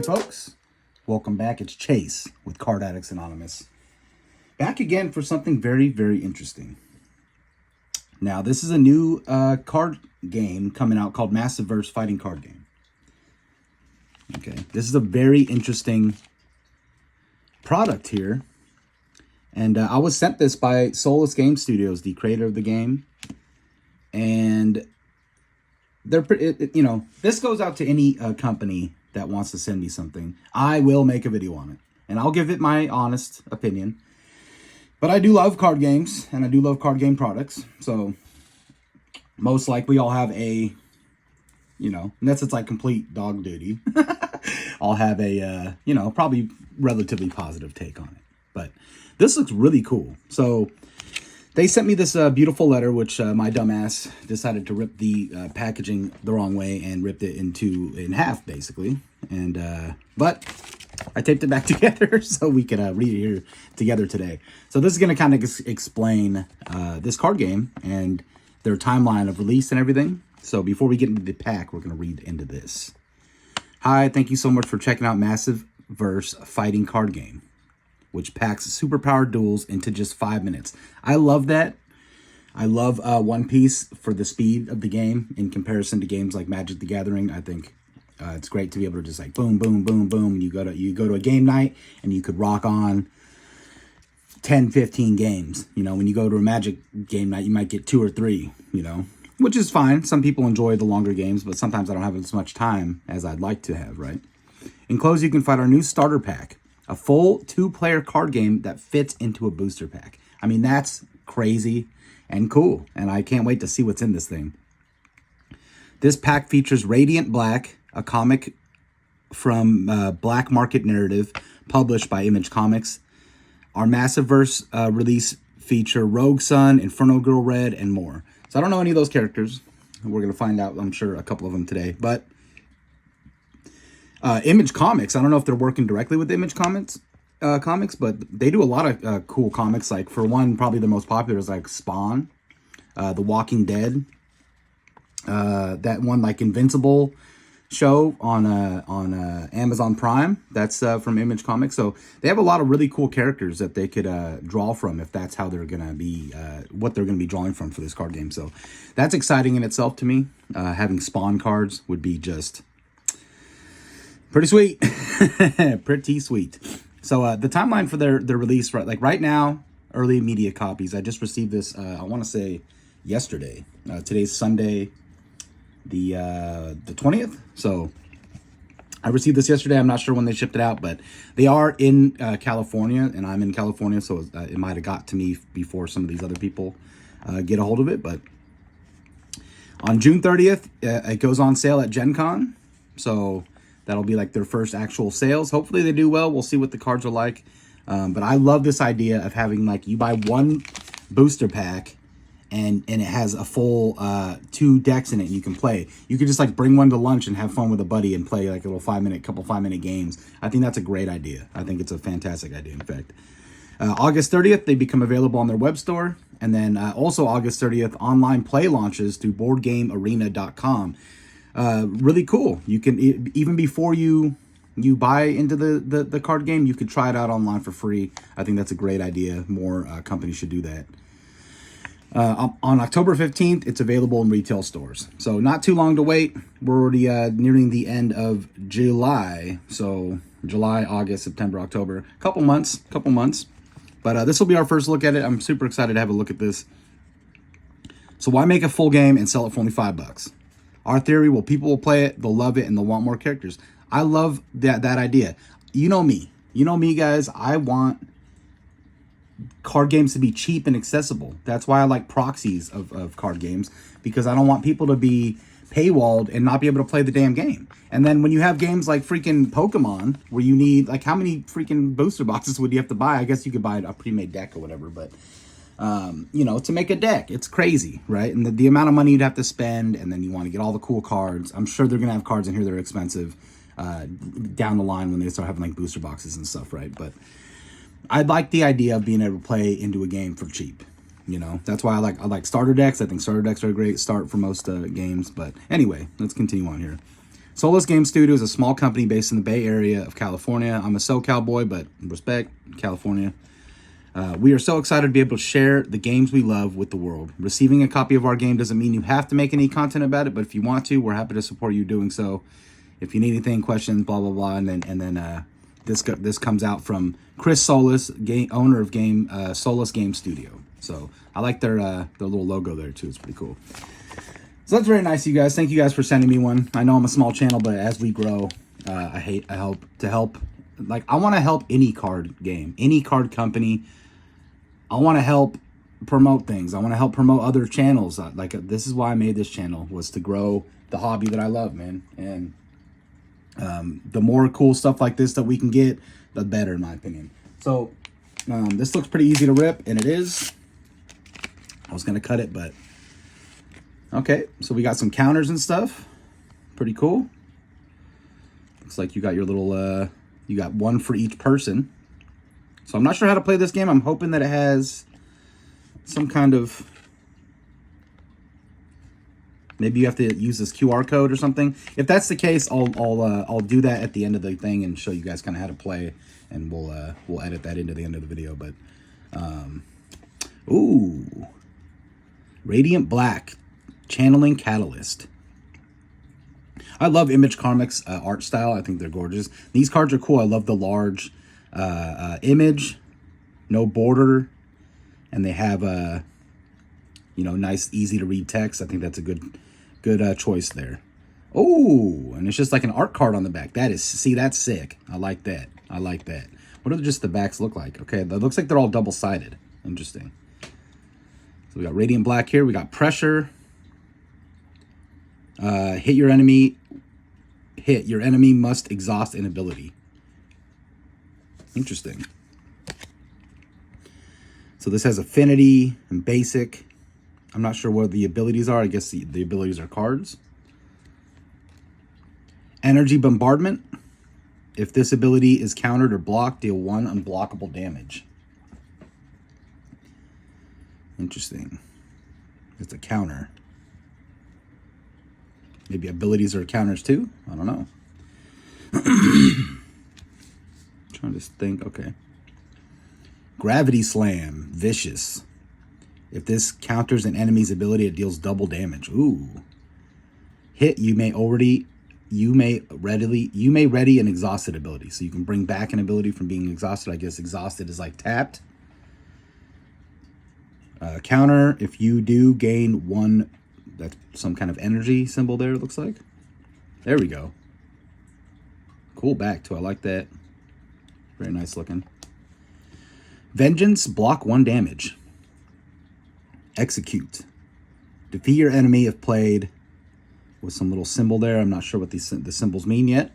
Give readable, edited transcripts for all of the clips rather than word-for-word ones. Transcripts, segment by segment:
folks. Welcome back. It's Chase with Card Addicts Anonymous. Back again for something very, very interesting. Now, this is a new card game coming out called Massive-Verse Fighting Card Game. Okay, this is a very interesting product here. And I was sent this by Solis Game Studios, the creator of the game. And they're, this goes out to any company that wants to send me something. I will make a video on it, and I'll give it my honest opinion. But I do love card games, and I do love card game products. So most likely I'll have a, unless it's like complete dog duty, I'll have a, probably relatively positive take on it. But this looks really cool. So they sent me this beautiful letter, which my dumbass decided to rip the packaging the wrong way and ripped it in half, basically. And but I taped it back together so we could read it here together today. So this is going to kind of explain this card game and their timeline of release and everything. So before we get into the pack, we're going to read into this. Hi, thank you so much for checking out Massive-Verse Fighting Card Game, which packs superpowered duels into just 5 minutes. I love that. I love One Piece for the speed of the game in comparison to games like Magic the Gathering. I think it's great to be able to just like boom, boom, boom, boom. You go to a game night and you could rock on 10, 15 games. When you go to a Magic game night, you might get 2 or 3, which is fine. Some people enjoy the longer games, but sometimes I don't have as much time as I'd like to have, right? Enclosed, you can find our new starter pack. A full 2-player card game that fits into a booster pack. I mean, that's crazy and cool. And I can't wait to see what's in this thing. This pack features Radiant Black, a comic from Black Market Narrative, published by Image Comics. Our Massive-Verse release feature Rogue Sun, Inferno Girl Red, and more. So I don't know any of those characters. We're going to find out, I'm sure, a couple of them today. But Image Comics, I don't know if they're working directly with Image Comics, but they do a lot of cool comics. Like, for one, probably the most popular is like Spawn, The Walking Dead, that one like Invincible show on Amazon Prime. That's from Image Comics. So they have a lot of really cool characters that they could draw from if that's how they're gonna be, what they're gonna be drawing from for this card game. So that's exciting in itself to me. Having Spawn cards would be just pretty sweet. Pretty sweet. So the timeline for their release, right now, early immediate copies. I just received this, I want to say yesterday. Today's Sunday, the 20th. So I received this yesterday. I'm not sure when they shipped it out, but they are in California, and I'm in California, so it might have got to me before some of these other people get a hold of it. But on June 30th, it goes on sale at Gen Con. So that'll be like their first actual sales. Hopefully they do well. We'll see what the cards are like. But I love this idea of having, like, you buy one booster pack and it has a full 2 decks in it and you can play. You could just like bring one to lunch and have fun with a buddy and play like a little 5-minute games. I think that's a great idea. I think it's a fantastic idea, in fact. August 30th, they become available on their web store. And then also August 30th, online play launches through boardgamearena.com. Really cool. You can, even before you buy into the card game, you could try it out online for free. I think that's a great idea. More companies should do that. On October 15th, it's available in retail stores. So not too long to wait. We're already nearing the end of July. So July, August, September, October, couple months. But this will be our first look at it. I'm super excited to have a look at this. So why make a full game and sell it for only $5? Our theory, well, people will play it, they'll love it, and they'll want more characters. I love that idea. You know me, guys. I want card games to be cheap and accessible. That's why I like proxies of card games, because I don't want people to be paywalled and not be able to play the damn game. And then when you have games like freaking Pokemon, where you need, like, how many freaking booster boxes would you have to buy? I guess you could buy a pre-made deck or whatever, but to make a deck, it's crazy, right? And the amount of money you'd have to spend, and then you want to get all the cool cards. I'm sure they're going to have cards in here that are expensive down the line when they start having like booster boxes and stuff, right? But I like the idea of being able to play into a game for cheap. That's why I like starter decks. I think starter decks are a great start for most games. But anyway, let's continue on here. Solis Game Studios is a small company based in the Bay Area of California. I'm a SoCal boy, but respect, California. We are so excited to be able to share the games we love with the world. Receiving a copy of our game doesn't mean you have to make any content about it, but if you want to, we're happy to support you doing so. If you need anything, questions, blah, blah, blah, and then this comes out from Chris Solis, owner of Solis Game Studio. So I like their little logo there too. It's pretty cool. So that's very nice of you guys. Thank you guys for sending me one. I know I'm a small channel, but as we grow, I hope to help. Like, I want to help any card game, any card company. I want to help promote things. I want to help promote other channels. This is why I made this channel, was to grow the hobby that I love, man. And the more cool stuff like this that we can get, the better, in my opinion. So this looks pretty easy to rip, and it is. I was gonna cut it, but okay. So we got some counters and stuff. Pretty cool. Looks like you got your little you got one for each person. So I'm not sure how to play this game. I'm hoping that it has some kind of, maybe you have to use this QR code or something. If that's the case, I'll do that at the end of the thing and show you guys kind of how to play, and we'll edit that into the end of the video. But ooh, Radiant Black, Channeling Catalyst. I love Image Comics art style. I think they're gorgeous. These cards are cool. I love the large image, no border, and they have nice, easy to read text. I think that's a good choice there. Oh, and it's just like an art card on the back. That's sick. I like that. What do just the backs look like? Okay, that looks like they're all double-sided. Interesting. So we got Radiant Black here. We got Pressure. Hit your enemy must exhaust an ability. Interesting. So this has Affinity and Basic. I'm not sure what the abilities are. I guess the abilities are cards. Energy Bombardment. If this ability is countered or blocked, deal 1 unblockable damage. Interesting. It's a counter. Maybe abilities are counters too? I don't know. Trying to think. Okay. Gravity Slam. Vicious. If this counters an enemy's ability, it deals double damage. Ooh. Hit, you may ready an exhausted ability. So you can bring back an ability from being exhausted. I guess exhausted is like tapped. Counter, if you do gain 1, that's some kind of energy symbol there, it looks like. There we go. Cool back too. I like that. Very nice looking. Vengeance, block 1 damage. Execute. Defeat your enemy if played, with some little symbol there. I'm not sure what the symbols mean yet.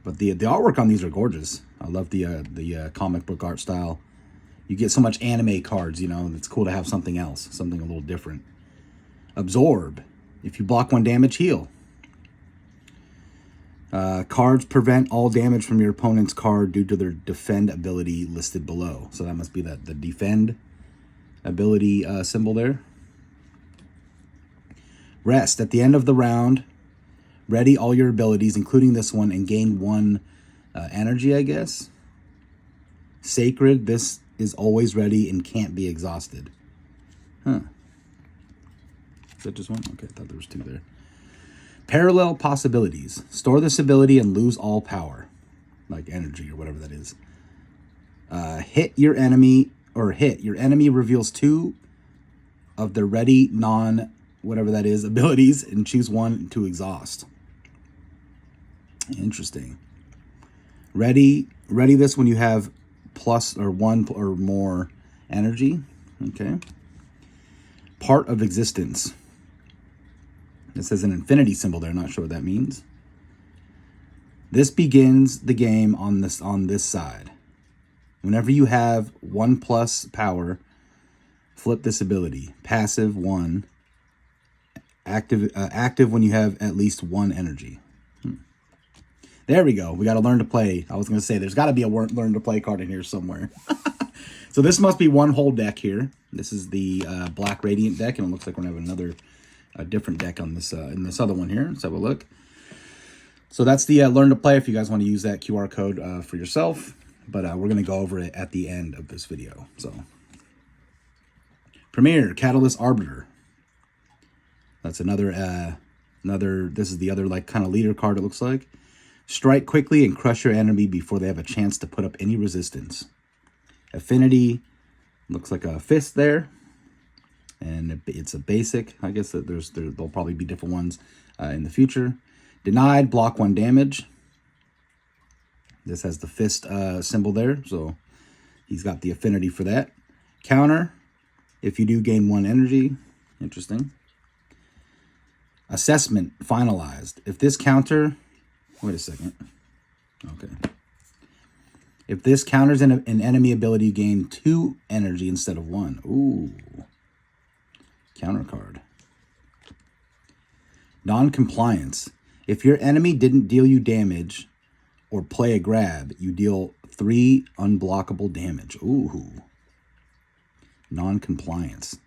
But the artwork on these are gorgeous. I love the comic book art style. You get so much anime cards, it's cool to have something else, something a little different. Absorb. If you block 1 damage, heal. Cards prevent all damage from your opponent's card due to their defend ability listed below. So that must be the defend ability symbol there. Rest. At the end of the round, ready all your abilities, including this one, and gain 1 energy, I guess. Sacred. This is always ready and can't be exhausted. Huh. Is that just one? Okay, I thought there was 2 there. Parallel possibilities. Store this ability and lose all power. Like energy or whatever that is. Hit your enemy reveals 2 of their ready whatever that is abilities and choose 1 to exhaust. Interesting. Ready this when you have plus or 1 or more energy. Okay. Part of existence. It says an infinity symbol there. Not sure what that means. This begins the game on this side. Whenever you have 1+ power, flip this ability. Passive 1. Active when you have at least 1 energy. There we go. We got to learn to play. I was going to say there's got to be a learn to play card in here somewhere. So this must be one whole deck here. This is the Black Radiant deck, and it looks like we're going to have a different deck on this in this other one here. Let's have a look. So that's the learn to play if you guys want to use that QR code for yourself. But we're going to go over it at the end of this video. So, Premier, Catalyst Arbiter. That's another, this is the other like kind of leader card it looks like. Strike quickly and crush your enemy before they have a chance to put up any resistance. Affinity, looks like a fist there. And it's a basic. I guess that there'll probably be different ones in the future. Denied, block 1 damage. This has the fist symbol there, so he's got the affinity for that. Counter, if you do gain 1 energy. Interesting. Assessment, finalized. If this counter, wait a second. Okay. If this counters an enemy ability, you gain 2 energy instead of 1. Ooh. Counter card. Non-compliance. If your enemy didn't deal you damage or play a grab, you deal 3 unblockable damage. Ooh. Non-compliance.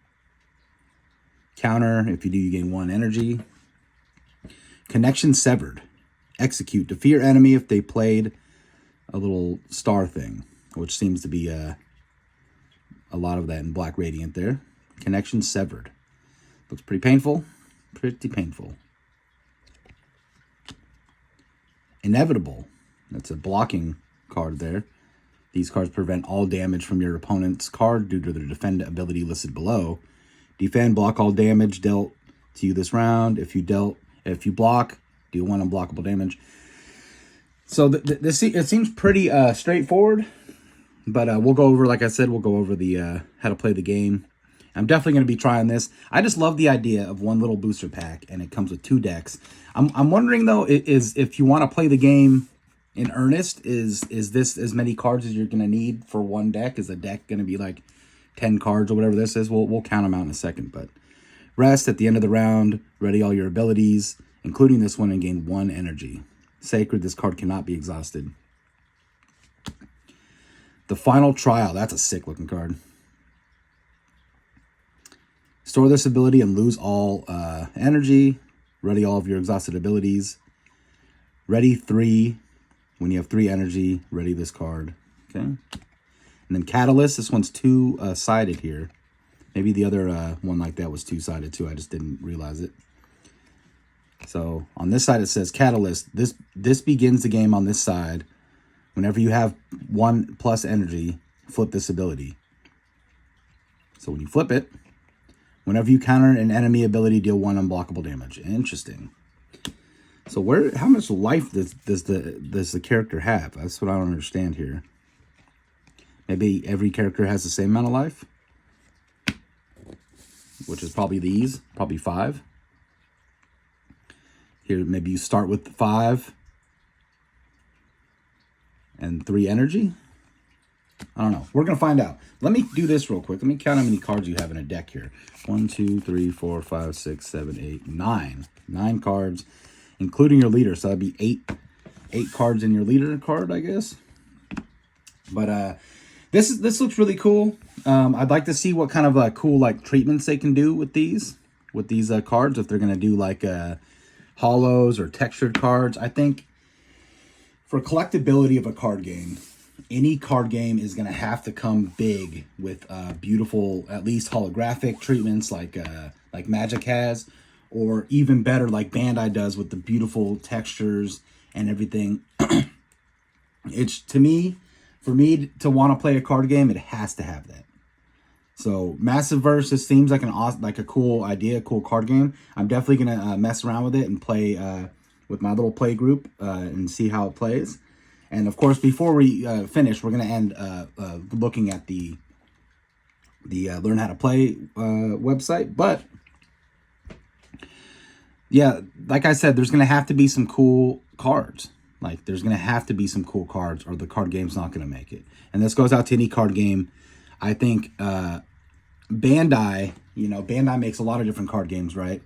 Counter, if you do, you gain 1 energy. Connection severed. Execute. Defeat your enemy if they played a little star thing, which seems to be a lot of that in Black Radiant there. Connection severed. Looks pretty painful. Pretty painful. Inevitable. That's a blocking card there. These cards prevent all damage from your opponent's card due to their defend ability listed below. Defend, block all damage dealt to you this round. If you block, deal 1 unblockable damage. So it seems pretty straightforward, but we'll go over, like I said, we'll go over the how to play the game. I'm definitely going to be trying this. I just love the idea of 1 little booster pack, and it comes with 2 decks. I'm wondering though, is if you want to play the game in earnest, is this as many cards as you're going to need for 1 deck? Is a deck going to be like 10 cards or whatever this is? We'll count them out in a second. But rest at the end of the round. Ready all your abilities, including this one, and gain 1 energy. Sacred. This card cannot be exhausted. The Final Trial. That's a sick looking card. Store this ability and lose all energy. Ready all of your exhausted abilities. Ready 3. When you have 3 energy, ready this card. Okay. And then Catalyst. This one's 2-sided here. Maybe the other one like that was 2-sided too. I just didn't realize it. So on this side it says Catalyst. This begins the game on this side. Whenever you have 1+ energy, flip this ability. So when you flip it, whenever you counter an enemy ability, deal 1 unblockable damage. Interesting. So how much life does the character have? That's what I don't understand here. Maybe every character has the same amount of life, which is probably these, probably 5. Here, maybe you start with 5 and 3 energy. I don't know. We're going to find out. Let me do this real quick. Let me count how many cards you have in a deck here. 1, 2, 3, 4, 5, 6, 7, 8, 9. 9 cards, including your leader. So that'd be 8 cards in your leader card, I guess. But this looks really cool. I'd like to see what kind of cool like treatments they can do with these cards. If they're going to do like hollows or textured cards. I think for collectability of a card game, any card game is going to have to come big with beautiful, at least holographic treatments like Magic has, or even better like Bandai does with the beautiful textures and everything. It's for me to want to play a card game, it has to have that. So Massive Versus seems like a cool idea, cool card game. I'm definitely gonna mess around with it and play with my little play group and see how it plays. And of course, before we finish, we're gonna end looking at the Learn How to Play website. But yeah, like I said, there's gonna have to be some cool cards. Like there's gonna have to be some cool cards, or the card game's not gonna make it. And this goes out to any card game. I think Bandai, Bandai makes a lot of different card games, right?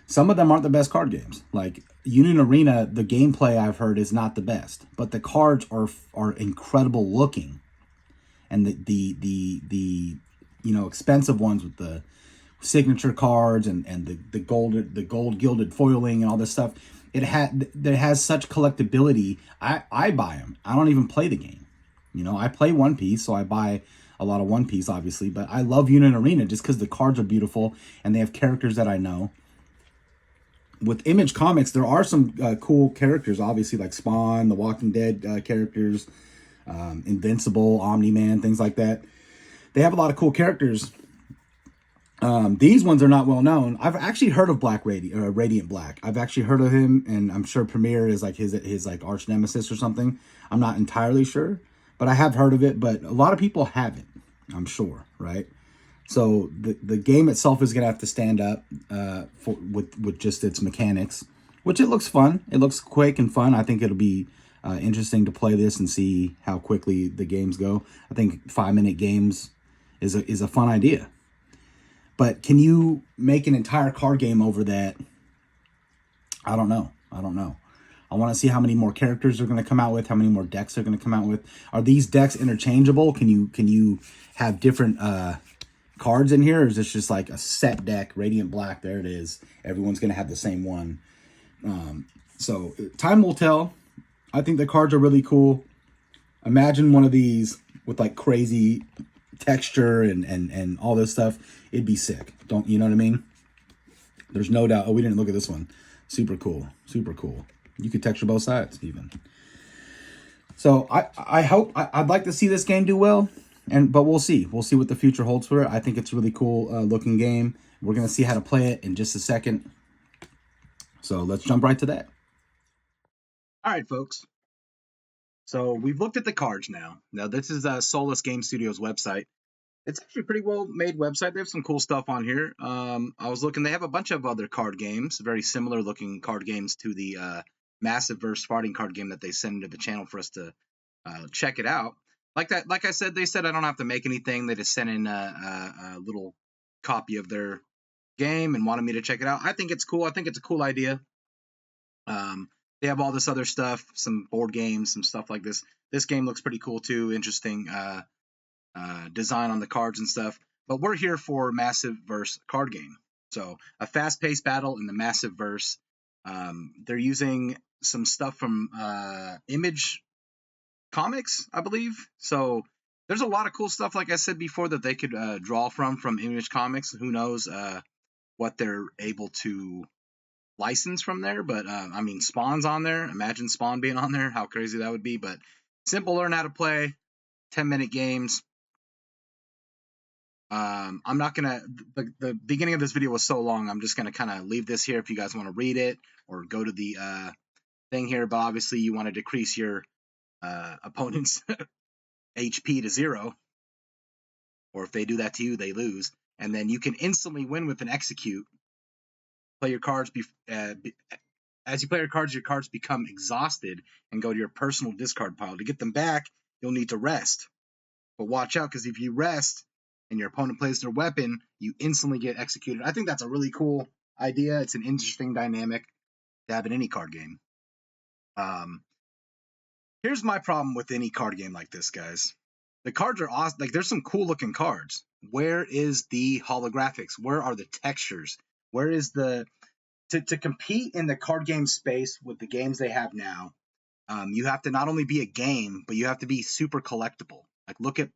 Some of them aren't the best card games. Like Union Arena, the gameplay I've heard is not the best, but the cards are incredible looking, and the expensive ones with the signature cards and the gold gilded foiling and all this stuff. that has such collectability. I buy them. I don't even play the game. I play One Piece, so I buy a lot of One Piece, obviously. But I love Unit Arena just because the cards are beautiful and they have characters that I know. With Image Comics, there are some cool characters, obviously, like Spawn, the Walking Dead characters, Invincible, Omni-Man, things like that. They have a lot of cool characters. These ones are not well known. I've actually heard of Radiant Black. I've actually heard of him, and I'm sure Premier is like his like arch nemesis or something. I'm not entirely sure, but I have heard of it. But a lot of people haven't. I'm sure, right? So the game itself is gonna have to stand up with just its mechanics, which it looks fun. It looks quick and fun. I think it'll be interesting to play this and see how quickly the games go. I think 5-minute games is a fun idea. But can you make an entire card game over that? I don't know. I want to see how many more characters they're going to come out with, how many more decks they're going to come out with. Are these decks interchangeable? Can you have different cards in here, or is this just like a set deck, Radiant Black? There it is. Everyone's going to have the same one. So time will tell. I think the cards are really cool. Imagine one of these with like crazy texture and all this stuff. It'd be sick. Don't you know what I mean? There's no doubt. Oh, we didn't look at this one. Super cool. You could texture both sides even. So I hope I'd like to see this game do well, but we'll see. We'll see what the future holds for it. I think it's a really cool looking game. We're gonna see how to play it in just a second. So let's jump right to that. All right, folks. So we've looked at the cards now. Now this is Solis Game Studios website. It's actually a pretty well made website. They have some cool stuff on here. I was looking, they have a bunch of other card games, very similar looking card games to the Massive Verse farting card game that they send to the channel for us to check it out. Like I said, they said I don't have to make anything. They just sent in a little copy of their game and wanted me to check it out. I think it's cool. I think it's a cool idea. They have all this other stuff, some board games, some stuff like this. This game looks pretty cool too. Interesting design on the cards and stuff. But we're here for Massive Verse card game. So a fast-paced battle in the Massive Verse. They're using some stuff from Image Comics, I believe. So there's a lot of cool stuff, like I said before, that they could draw from Image Comics. Who knows what they're able to license from there, but I mean, Spawn's on there. Imagine Spawn being on there, how crazy that would be. But simple, learn how to play, 10-minute games. I'm not gonna, the beginning of this video was so long, I'm just gonna kind of leave this here if you guys want to read it or go to the thing here. But obviously you want to decrease your opponent's HP to 0, or if they do that to you, they lose. And then you can instantly win with an execute. Play your cards as you play your cards become exhausted and go to your personal discard pile. To get them back, you'll need to rest. But watch out, because if you rest and your opponent plays their weapon, you instantly get executed. I think that's a really cool idea. It's an interesting dynamic to have in any card game. Here's my problem with any card game like this, guys. The cards are awesome. Like, there's some cool looking cards. Where is the holographics? Where are the textures? Where is the to compete in the card game space with the games they have now? You have to not only be a game, but you have to be super collectible. Like, look at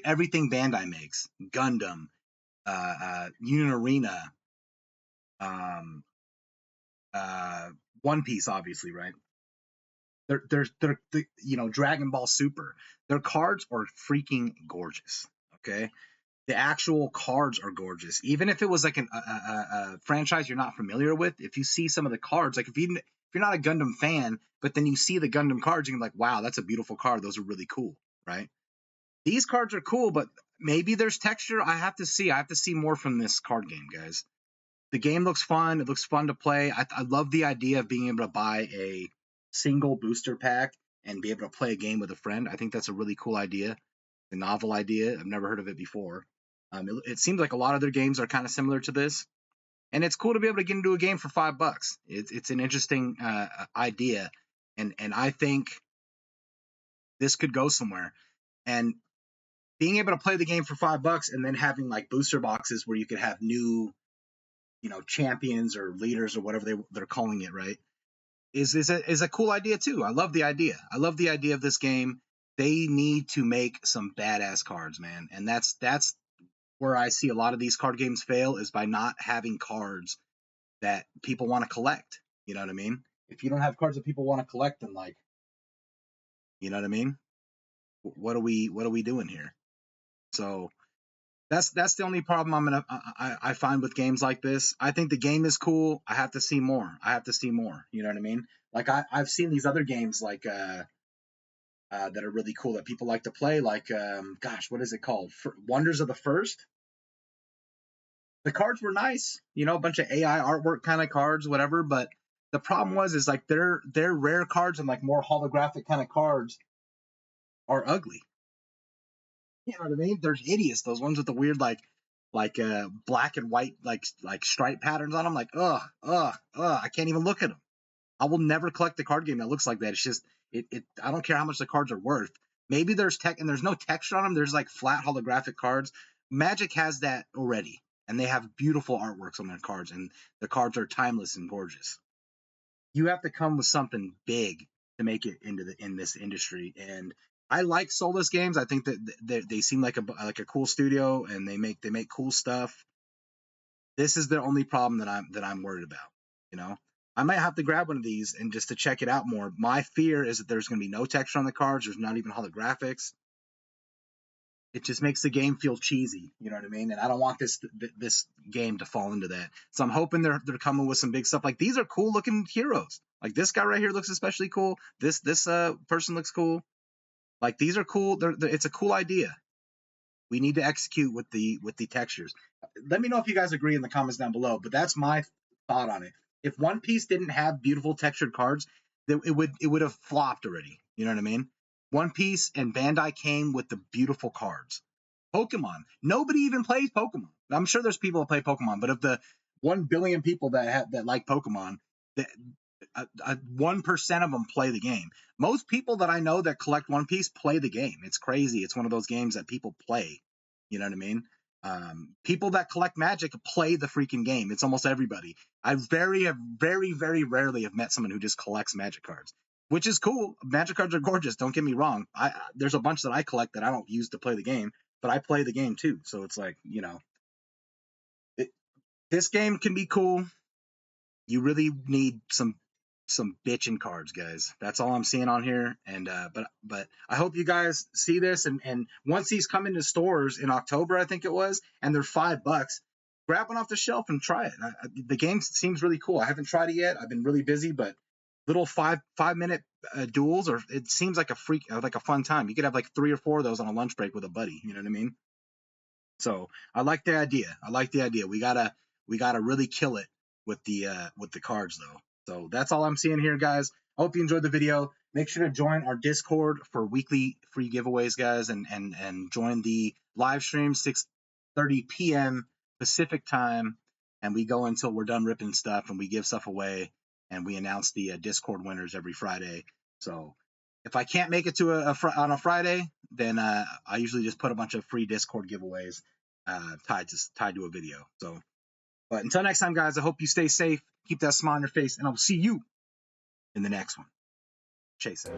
everything Bandai makes: Gundam, Unit Arena, One Piece, obviously, right? They're Dragon Ball Super. Their cards are freaking gorgeous. Okay, the actual cards are gorgeous. Even if it was like a franchise you're not familiar with, if you see some of the cards, like if you're not a Gundam fan, but then you see the Gundam cards, you're like, wow, that's a beautiful card. Those are really cool, right? These cards are cool, but maybe there's texture. I have to see more from this card game, guys. The game looks fun. It looks fun to play. I love the idea of being able to buy a single booster pack and be able to play a game with a friend. I think that's a really cool idea, a novel idea. I've never heard of it before. It seems like a lot of their games are kind of similar to this, and it's cool to be able to get into a game for $5. It's an interesting idea, and I think this could go somewhere. And being able to play the game for $5 and then having like booster boxes where you could have new, champions or leaders or whatever they're calling it, right? is a cool idea too. I love the idea. I love the idea of this game. They need to make some badass cards, man, and that's where I see a lot of these card games fail, is by not having cards that people want to collect. You know what I mean? If you don't have cards that people want to collect, then like, you know what I mean? What are we doing here? So that's the only problem I find with games like this. I think the game is cool. I have to see more. You know what I mean? Like I've seen these other games like that are really cool that people like to play. Like gosh, what is it called? Wonders of the First. The cards were nice, you know, a bunch of AI artwork kind of cards, whatever. But the problem is like their rare cards and like more holographic kind of cards are ugly. You know what I mean? There's idiots. Those ones with the weird like black and white like stripe patterns on them. Like I can't even look at them. I will never collect a card game that looks like that. It's just it. I don't care how much the cards are worth. Maybe there's tech and there's no texture on them. There's like flat holographic cards. Magic has that already, and they have beautiful artworks on their cards, and the cards are timeless and gorgeous. You have to come with something big to make it in this industry. And I like Solis Games. I think that they seem like a cool studio, and they make cool stuff. This is the only problem that I'm worried about. You know, I might have to grab one of these and just to check it out more. My fear is that there's going to be no texture on the cards. There's not even holographics. It just makes the game feel cheesy, you know what I mean? And I don't want this game to fall into that. So I'm hoping they're coming with some big stuff. Like these are cool looking heroes. Like this guy right here looks especially cool. This person looks cool. Like these are cool. It's a cool idea. We need to execute with the textures. Let me know if you guys agree in the comments down below. But that's my thought on it. If One Piece didn't have beautiful textured cards, it would have flopped already. You know what I mean? One Piece and Bandai came with the beautiful cards. Pokemon. Nobody even plays Pokemon. I'm sure there's people that play Pokemon, but of the 1 billion people that like Pokemon, 1% of them play the game. Most people that I know that collect One Piece play the game. It's crazy. It's one of those games that people play. You know what I mean? People that collect Magic play the freaking game. It's almost everybody. I very, very rarely have met someone who just collects Magic cards, which is cool. Magic cards are gorgeous. Don't get me wrong. There's a bunch that I collect that I don't use to play the game, but I play the game too. So it's like, you know, this game can be cool. You really need some bitchin' cards, guys. That's all I'm seeing on here. And but I hope you guys see this. And once these come into stores in October, I think it was, and they're $5, grab one off the shelf and try it. The game seems really cool. I haven't tried it yet. I've been really busy, but little 5-minute duels, or it seems like a fun time. You could have like 3 or 4 of those on a lunch break with a buddy. You know what I mean? So I like the idea. We gotta really kill it with the cards though. So that's all I'm seeing here, guys. I hope you enjoyed the video. Make sure to join our Discord for weekly free giveaways, guys, and join the live stream 6:30 p.m. Pacific time, and we go until we're done ripping stuff, and we give stuff away, and we announce the Discord winners every Friday. So if I can't make it to on a Friday, then I usually just put a bunch of free Discord giveaways tied to a video. So, but until next time, guys, I hope you stay safe, keep that smile on your face, and I'll see you in the next one. Chase it.